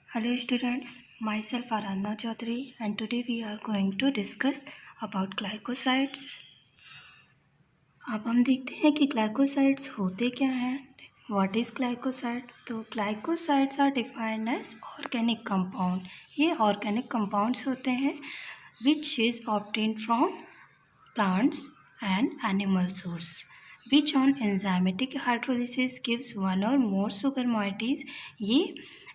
Hello students, myself Aradhna Chaudhary and today we are going to discuss about glycosides। अब हम देखते हैं कि ग्लाइकोसाइड्स होते क्या हैं। What is glycoside? तो glycosides are defined as organic compound. ये ऑर्गेनिक कंपाउंड्स होते हैं which is obtained from plants and animal source which on enzymatic hydrolysis gives one or more sugar moieties। ये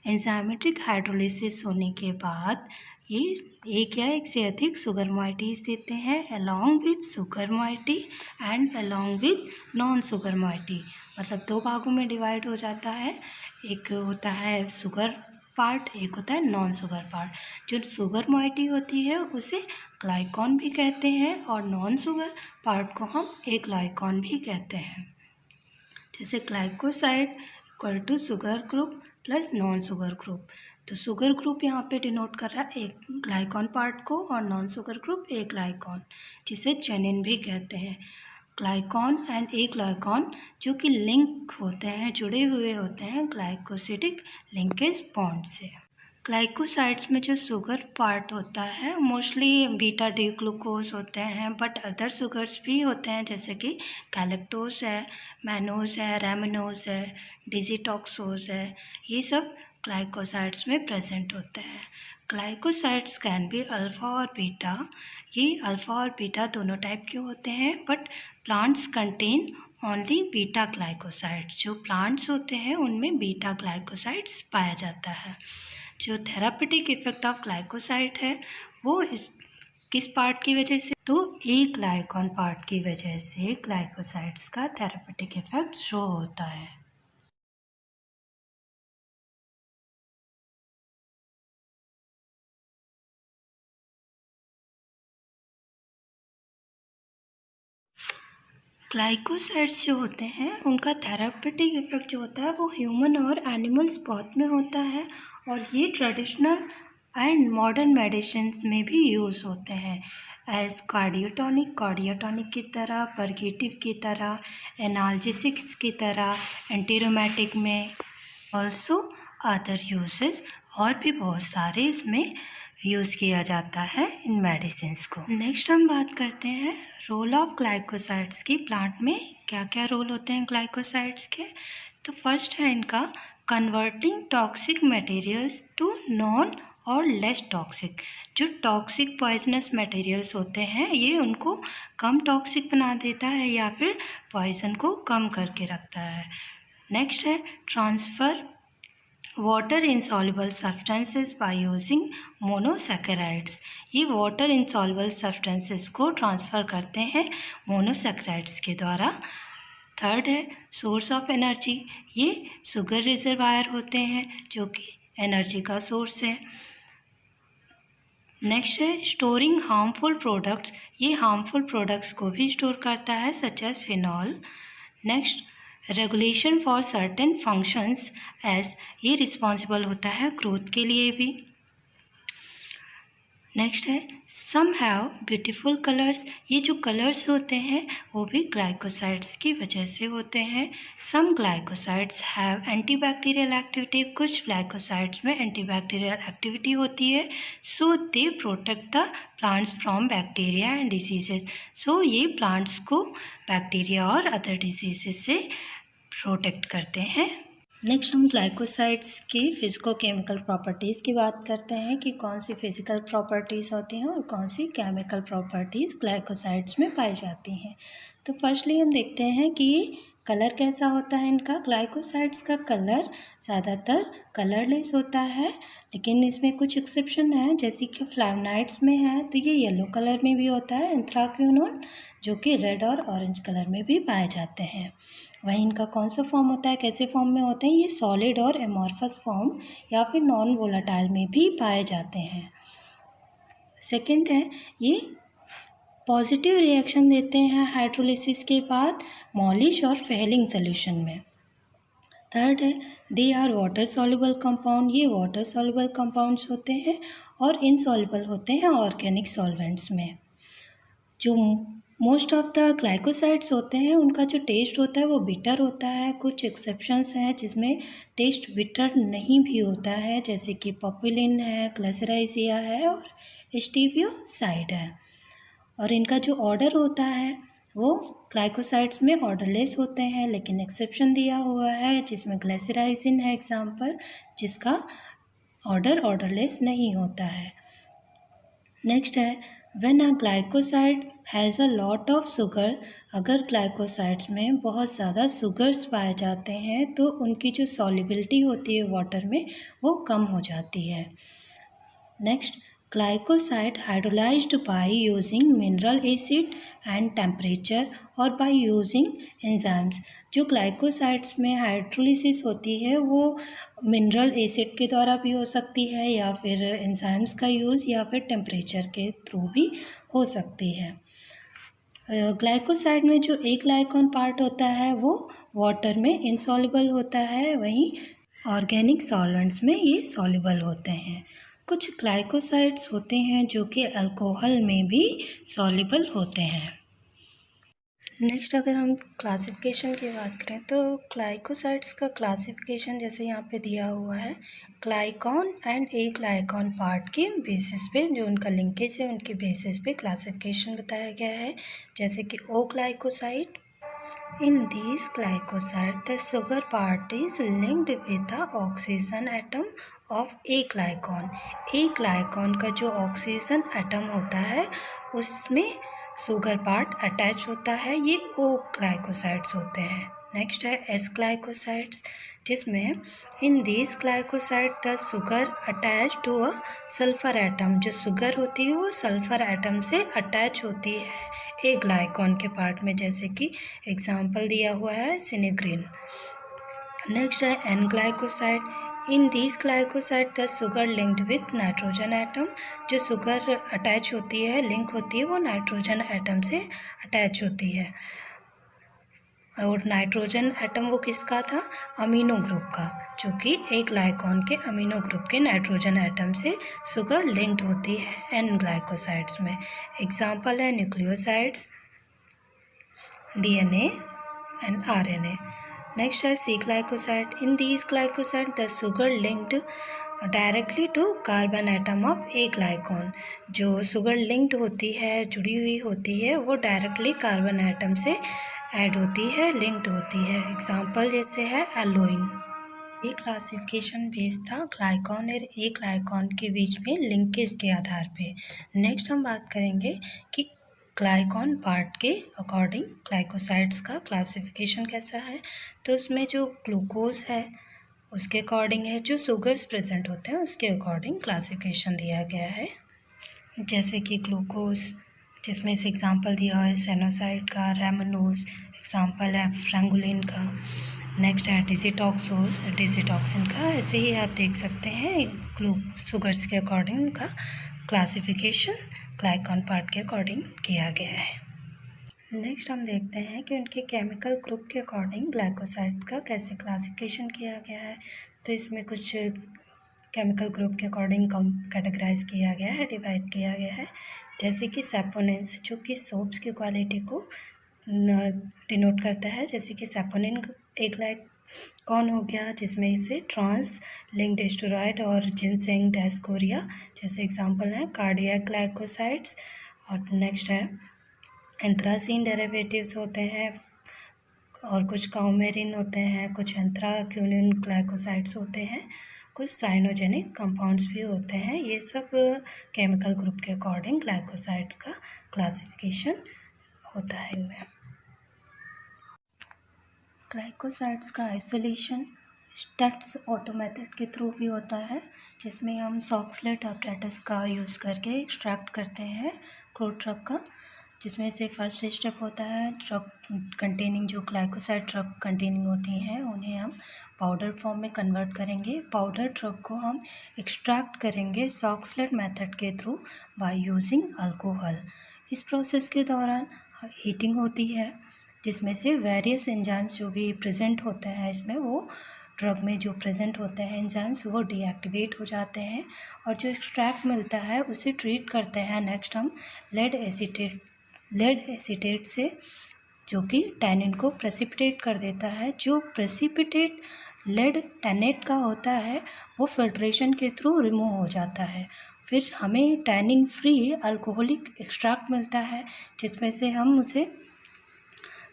enzymatic hydrolysis होने के बाद ये एक या एक से अधिक सुगर moieties देते हैं along with sugar moiety and along with non sugar moiety। मतलब दो भागों में डिवाइड हो जाता है, एक होता है सुगर पार्ट, एक होता है नॉन शुगर पार्ट। जो शुगर मोइटी होती है उसे ग्लाइकॉन भी कहते हैं और नॉन शुगर पार्ट को हम एग्लाइकॉन भी कहते हैं। जैसे glycoside equal to sugar group plus non sugar group. तो शुगर ग्रुप यहाँ पे डिनोट कर रहा है एक ग्लाइकॉन पार्ट को और नॉन शुगर ग्रुप ए ग्लाइकॉन, जिसे जेनिन भी कहते हैं। ग्लाइकॉन एंड ए ग्लाइकॉन जो कि लिंक होते हैं, जुड़े हुए होते हैं ग्लाइकोसिडिक लिंकेज बॉन्ड से। ग्लाइकोसाइड्स में जो शुगर पार्ट होता है मोस्टली बीटा डी ग्लूकोज होते हैं, बट अदर शुगर्स भी होते हैं जैसे कि कैलेक्टोज है, मैनोज है, रेमिनोज है, डिजिटॉक्सोज है। ये सब ग्लाइकोसाइड्स में प्रेजेंट होते हैं। ग्लाइकोसाइड्स कैन बी अल्फ़ा और बीटा। ये अल्फ़ा और बीटा दोनों टाइप के होते हैं, but plants contain only beta glycosides. जो प्लांट्स होते हैं उनमें बीटा ग्लाइकोसाइड्स पाया जाता है। जो थेरापेटिक इफेक्ट ऑफ ग्लाइकोसाइड है वो इस किस पार्ट की वजह से? तो ए ग्लाइकॉन पार्ट की वजह से ग्लाइकोसाइड्स का थेरापेटिक इफेक्ट शो होता है। ग्लाइकोसाइड्स जो होते हैं उनका थेरापेटिक इफेक्ट जो होता है वो ह्यूमन और एनिमल्स बहुत में होता है, और ये ट्रेडिशनल एंड मॉडर्न मेडिसिन में भी यूज़ होते हैं एज कार्डियोटॉनिक की तरह, परगेटिव की तरह, एनाल्जेसिक्स की तरह, एंटीरोमेटिक में, ऑल्सो अदर यूजेस और भी बहुत सारे इसमें यूज़ किया जाता है इन मेडिसिन्स को। नेक्स्ट हम बात करते हैं रोल ऑफ ग्लाइकोसाइड्स की। प्लांट में क्या क्या रोल होते हैं ग्लाइकोसाइड्स के? तो फर्स्ट है इनका converting toxic materials to non और लेस टॉक्सिक। जो टॉक्सिक पॉइजनस मटेरियल्स होते हैं ये उनको कम टॉक्सिक बना देता है या फिर पॉइजन को कम करके रखता है। नेक्स्ट है transfer water insoluble substances by using monosaccharides। ये वाटर insoluble substances को ट्रांसफ़र करते हैं मोनोसैकेराइड्स के द्वारा। थर्ड है सोर्स ऑफ एनर्जी। ये शुगर रिजर्वायर होते हैं जो कि एनर्जी का सोर्स है। नेक्स्ट है स्टोरिंग हार्मफुल प्रोडक्ट्स। ये हार्मफुल प्रोडक्ट्स को भी स्टोर करता है such as phenol. Next regulation for certain functions as ये रिस्पॉन्सिबल होता है ग्रोथ के लिए भी। नेक्स्ट है सम हैव ब्यूटीफुल कलर्स। ये जो कलर्स होते हैं वो भी ग्लाइकोसाइड्स की वजह से होते हैं। Some glycosides have antibacterial activity. कुछ ग्लाइकोसाइड्स में एंटीबैक्टीरियल एक्टिविटी होती है, so they protect the plants from bacteria and diseases. So ये प्लांट्स को बैक्टीरिया और अदर डिजीजेस से प्रोटेक्ट करते हैं। नेक्स्ट हम ग्लाइकोसाइड्स की फिजिको-केमिकल प्रॉपर्टीज़ की बात करते हैं कि कौन सी फिजिकल प्रॉपर्टीज़ होती हैं और कौन सी केमिकल प्रॉपर्टीज़ ग्लाइकोसाइड्स में पाई जाती हैं। तो फर्स्टली हम देखते हैं कि कलर कैसा होता है इनका। ग्लाइकोसाइड्स का कलर ज़्यादातर कलरलेस होता है, लेकिन इसमें कुछ एक्सेप्शन है, जैसे कि फ्लेवोनाइड्स में है तो ये येलो कलर में भी होता है, एंथ्राक्विनोन जो कि रेड और ऑरेंज कलर में भी पाए जाते हैं। वहीं इनका कौन सा फॉर्म होता है, कैसे फॉर्म में होते हैं? ये सॉलिड और एमॉर्फस फॉर्म या फिर नॉन वोलाटाइल में भी पाए जाते हैं। सेकंड है ये पॉजिटिव रिएक्शन देते हैं हाइड्रोलिसिस के बाद मॉलिश और फेलिंग सोल्यूशन में। थर्ड है they are water soluble compound. ये वाटर सॉल्युबल कंपाउंड्स होते हैं और इनसॉल्युबल होते हैं ऑर्गेनिक सॉल्वेंट्स में। जो मोस्ट ऑफ द ग्लाइकोसाइड्स होते हैं उनका जो टेस्ट होता है वो बिटर होता है। कुछ एक्सेप्शंस हैं जिसमें टेस्ट बिटर नहीं भी होता है, जैसे कि पॉपुलिन है, ग्लिसराइसिया है और स्टीवियोसाइड है। और इनका जो ऑर्डर होता है वो ग्लाइकोसाइड्स में ऑर्डरलेस होते हैं, लेकिन एक्सेप्शन दिया हुआ है जिसमें ग्लिसराइसिन है एग्जाम्पल, जिसका ऑर्डरलेस नहीं होता है। नेक्स्ट है when a glycoside has a lot of sugar. अगर ग्लाइकोसाइड्स में बहुत ज़्यादा शुगर्स पाए जाते हैं तो उनकी जो सॉल्युबिलिटी होती है वाटर में वो कम हो जाती है। Next, glycoside hydrolysed by using mineral acid and temperature और बाय यूजिंग एंजाइम्स। जो ग्लाइकोसाइड्स में हाइड्रोलिसिस होती है वो मिनरल एसिड के द्वारा भी हो सकती है या फिर एंजाइम्स का यूज़ या फिर टेम्परेचर के थ्रू भी हो सकती है। ग्लाइकोसाइड में जो एक ग्लाइकॉन पार्ट होता है वो वाटर में इनसॉल्युबल होता है, वहीं ऑर्गेनिक सॉल्वेंट्स में ये सॉल्युबल होते हैं। कुछ ग्लाइकोसाइड्स होते हैं जो कि अल्कोहल में भी सॉल्युबल होते हैं। नेक्स्ट अगर हम क्लासिफिकेशन की बात करें तो ग्लाइकोसाइड्स का क्लासिफिकेशन जैसे यहाँ पे दिया हुआ है, ग्लाइकॉन एंड ए ग्लाइकॉन पार्ट के बेसिस पे, जो उनका लिंकेज है उनके बेसिस पे क्लासिफिकेशन बताया गया है। जैसे कि ओ glycoside, in these glycoside the sugar part is linked with the oxygen atom of a glycon। ए ग्लाइकॉन का जो ऑक्सीजन एटम होता है उसमें शुगर पार्ट अटैच होता है, ये ओ ग्लाइकोसाइड्स होते हैं। नेक्स्ट है एस ग्लाइकोसाइड्स, जिसमें in these glycoside the sugar attach to a sulphur atom. जो शुगर होती है वो सल्फर एटम से अटैच होती है ए ग्लाइकॉन के पार्ट में, जैसे कि एग्जाम्पल दिया हुआ है सिनेग्रीन। नेक्स्ट है N glycoside, in these glycoside the sugar linked with nitrogen atom. जो शुगर अटैच होती है, लिंक होती है, वो नाइट्रोजन एटम से अटैच होती है। और नाइट्रोजन एटम वो किसका था? अमीनो ग्रुप का, जो कि एक ग्लाइकॉन के अमीनो ग्रुप के नाइट्रोजन एटम से शुगर लिंक्ड होती है एन ग्लाइकोसाइड्स में। एग्जाम्पल है nucleosides, DNA and RNA. Next है C glycoside, in these glycoside the sugar linked directly to carbon atom of aglycone. जो शुगर लिंक्ड होती है, जुड़ी हुई होती है, वो डायरेक्टली कार्बन एटम से ऐड होती है, लिंक्ड होती है। एग्जाम्पल जैसे है एलोइन। ये क्लासिफिकेशन बेस्ड था ग्लाइकॉन और ए ग्लाइकॉन के बीच में लिंकेज के आधार पे। नेक्स्ट हम बात करेंगे कि ग्लाइकॉन पार्ट के अकॉर्डिंग ग्लाइकोसाइड्स का क्लासिफिकेशन कैसा है। तो उसमें जो ग्लूकोज है उसके अकॉर्डिंग है, जो शुगर्स प्रेजेंट होते हैं उसके अकॉर्डिंग क्लासिफिकेशन दिया गया है। जैसे कि ग्लूकोज, जिसमें से एग्जांपल दिया है सेनोसाइड का, रेमनोज, एग्जांपल है फ्रेंगुलिन का। नेक्स्ट है डिजिटॉक्सिन का। ऐसे ही आप देख सकते हैं शुगर्स के अकॉर्डिंग का क्लासिफिकेशन ग्लाइकॉन पार्ट के अकॉर्डिंग किया गया है। नेक्स्ट हम देखते हैं कि उनके केमिकल ग्रुप के अकॉर्डिंग ग्लाइकोसाइड का कैसे क्लासिफिकेशन किया गया है। तो इसमें कुछ केमिकल ग्रुप के अकॉर्डिंग कैटेगराइज किया गया है, डिवाइड किया गया है। जैसे कि सैपोनिन्स, जो कि सोप्स की क्वालिटी को डिनोट करता है। जैसे कि सैपोनिन एक ग्लाइकॉन हो गया, जिसमें इसे ट्रांस लिंक्ड स्टेरॉइड और जिनसेंग डायस्कोरिया जैसे एग्जांपल हैं कार्डियक ग्लाइकोसाइड्स। और नेक्स्ट है एंथ्रासीन डेरिवेटिव्स होते हैं, और कुछ काउमेरिन होते हैं, कुछ एंथ्राक्यूनिन ग्लाइकोसाइड्स होते हैं, कुछ साइनोजेनिक कंपाउंड्स भी होते हैं। ये सब केमिकल ग्रुप के अकॉर्डिंग ग्लाइकोसाइड्स का क्लासिफिकेशन होता है इनमें। ग्लाइकोसाइड्स का आइसोलेशन स्टट्स ऑटो मेथड के थ्रू भी होता है, जिसमें हम सॉक्सलेट अपरेटस का यूज़ करके एक्सट्रैक्ट करते हैं क्रूड ड्रग का। जिसमें से फर्स्ट स्टेप होता है ड्रग कंटेनिंग, जो ग्लाइकोसाइड ड्रग कंटेनिंग होती हैं उन्हें हम पाउडर फॉर्म में कन्वर्ट करेंगे। पाउडर ड्रग को हम एक्सट्रैक्ट करेंगे सॉक्सलेट मेथड के थ्रू बाय यूजिंग अल्कोहल। इस प्रोसेस के दौरान हीटिंग होती है, जिसमें से वेरियस एंजाइम्स जो भी प्रेजेंट होते हैं इसमें, वो ड्रग में जो प्रेजेंट होते हैं एंजाइम्स वो डीएक्टिवेट हो जाते हैं और जो एक्सट्रैक्ट मिलता है उसे ट्रीट करते हैं। नेक्स्ट हम लेड एसीटेट लेड एसीटेट से, जो कि टैनिन को प्रेसिपिटेट कर देता है। जो प्रेसिपिटेट लेड टैनेट का होता है वो फिल्ट्रेशन के थ्रू रिमूव हो जाता है। फिर हमें टैनिन फ्री अल्कोहलिक एक्सट्रैक्ट मिलता है, जिसमें से हम उसे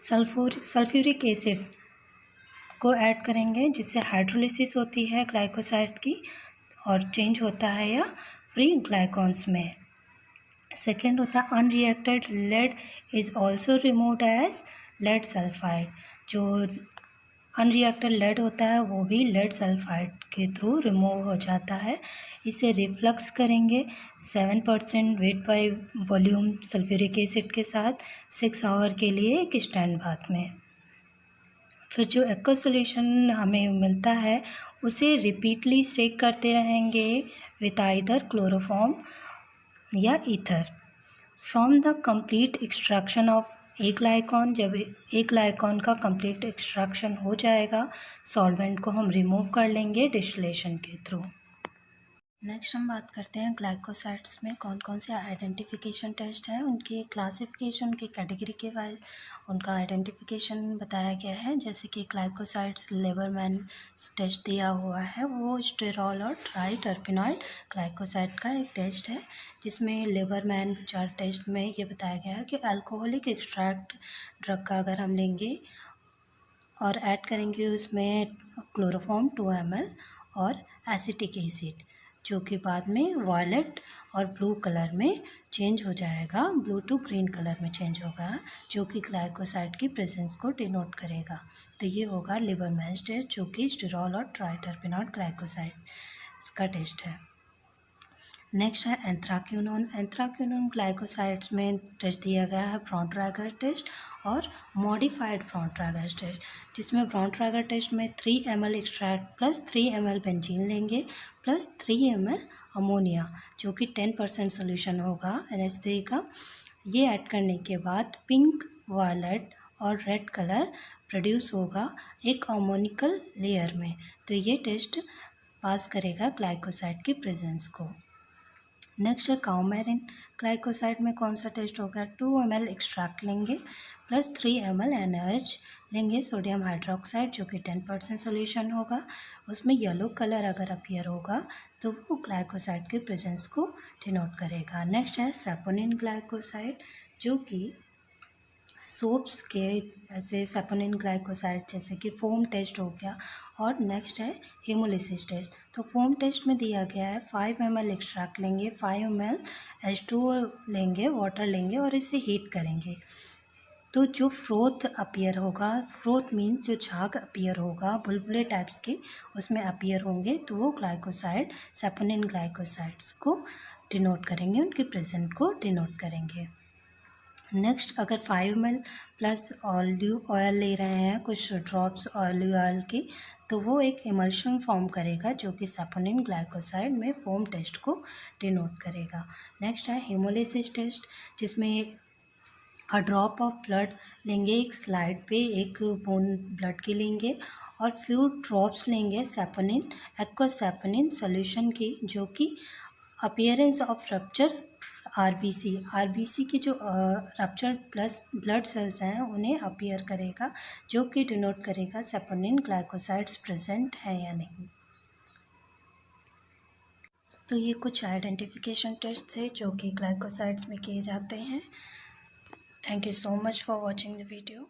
सल्फ्यूरिक एसिड को ऐड करेंगे, जिससे हाइड्रोलिसिस होती है ग्लाइकोसाइड की और चेंज होता है या फ्री ग्लाइकॉन्स में। सेकेंड होता है unreacted lead is also removed as lead sulphide. जो अनरिएक्टेड लेड होता है वो भी लेड सल्फाइड के थ्रू रिमूव हो जाता है। इसे रिफ्लक्स करेंगे 7% weight by volume sulphuric acid के साथ 6 आवर के लिए एक स्टैंड बाथ में। फिर जो एक्वस सॉल्यूशन हमें मिलता है उसे रिपीटली स्टेक करते रहेंगे विथ आइदर क्लोरोफॉर्म या ether. From the complete extraction of aglycone, जब ए ग्लाइकॉन का कंप्लीट एक्सट्रैक्शन हो जाएगा सॉल्वेंट को हम रिमूव कर लेंगे डिस्टिलेशन के थ्रू। नेक्स्ट हम बात करते हैं ग्लाइकोसाइड्स में कौन कौन से आइडेंटिफिकेशन टेस्ट है, उनकी क्लासिफिकेशन की कैटेगरी के वाइज उनका आइडेंटिफिकेशन बताया गया है। जैसे कि ग्लाइकोसाइड्स लेबरमैन टेस्ट दिया हुआ है, वो स्टेरॉल और ट्राई टर्पिनॉइड ग्लाइकोसाइड का एक टेस्ट है, जिसमें लेबरमैन 4 टेस्ट में ये बताया गया है कि अल्कोहलिक एक्सट्रैक्ट ड्रग का अगर हम लेंगे और ऐड करेंगे उसमें क्लोरोफॉर्म 2 ml और एसिटिक एसिड, जो कि बाद में वायलेट और ब्लू कलर में चेंज हो जाएगा, ब्लू टू ग्रीन कलर में चेंज होगा, जो कि ग्लाइकोसाइड की प्रेजेंस को डिनोट करेगा। तो ये होगा लेबरमैन्स टेस्ट, जो कि स्टेरॉल और ट्राइटर्पिनॉइड ग्लाइकोसाइड का टेस्ट है। नेक्स्ट है एंथ्राक्विनोन। एंथ्राक्विनोन ग्लाइकोसाइड्स में टेस्ट दिया गया है ब्रॉन-ट्रैगर टेस्ट और मॉडिफाइड ब्रॉन-ट्रैगर टेस्ट, जिसमें ब्रॉन-ट्रैगर टेस्ट में 3 ml extract plus 3 ml benzene लेंगे प्लस 3 ml अमोनिया, जो कि 10% सोल्यूशन होगा NH3 का। ये ऐड करने के बाद पिंक, वायलेट और रेड कलर प्रोड्यूस होगा एक अमोनिकल लेयर में। तो ये टेस्ट पास करेगा ग्लाइकोसाइड की प्रेजेंस को। नेक्स्ट है काउमेरिन। ग्लाइकोसाइड में कौन सा टेस्ट होगा, 2 ml एक्सट्रैक्ट लेंगे प्लस 3 ml NaOH लेंगे सोडियम हाइड्रोक्साइड, जो कि 10% सोल्यूशन होगा। उसमें येलो कलर अगर अपीयर होगा तो वो ग्लाइकोसाइड के प्रेजेंस को डिनोट करेगा। नेक्स्ट है सैपोनिन ग्लाइकोसाइड, जो कि सोप्स के ऐसे सैपोनिन ग्लाइकोसाइड जैसे कि फोम टेस्ट हो गया। और नेक्स्ट है हेमोलिसिस टेस्ट। तो फोम टेस्ट में दिया गया है 5 ml एक्सट्रैक्ट लेंगे, 5 ml H2O लेंगे, वाटर लेंगे और इसे हीट करेंगे। तो जो फ्रोथ अपीयर होगा, फ्रोथ मीन्स जो झाग अपीयर होगा बुलबुले टाइप्स के उसमें अपीयर होंगे, तो वो ग्लाइकोसाइड सैपोनिन ग्लाइकोसाइड्स को डिनोट करेंगे, उनके प्रेजेंट को डिनोट करेंगे। नेक्स्ट अगर 5 ml प्लस ऑलिव ऑयल ले रहे हैं, कुछ ड्रॉप्स ऑलिव ऑयल की, तो वो एक इमल्शन फॉर्म करेगा, जो कि सैपोनिन ग्लाइकोसाइड में फोम टेस्ट को डिनोट करेगा। नेक्स्ट है हेमोलिसिस टेस्ट, जिसमें अ ड्रॉप ऑफ ब्लड लेंगे, एक स्लाइड पे एक बूंद ब्लड की लेंगे और फ्यू ड्रॉप्स लेंगे सैपोनिन एक्वस सैपोनिन सोल्यूशन की, जो कि अपीयरेंस ऑफ रप्चर आरबीसी की जो रप्चर प्लस ब्लड सेल्स हैं उन्हें अपीयर करेगा, जो कि डिनोट करेगा सैपोनिन ग्लाइकोसाइड्स प्रेजेंट है या नहीं। तो ये कुछ आइडेंटिफिकेशन टेस्ट थे जो कि ग्लाइकोसाइड्स में किए जाते हैं। Thank you so much for watching the video.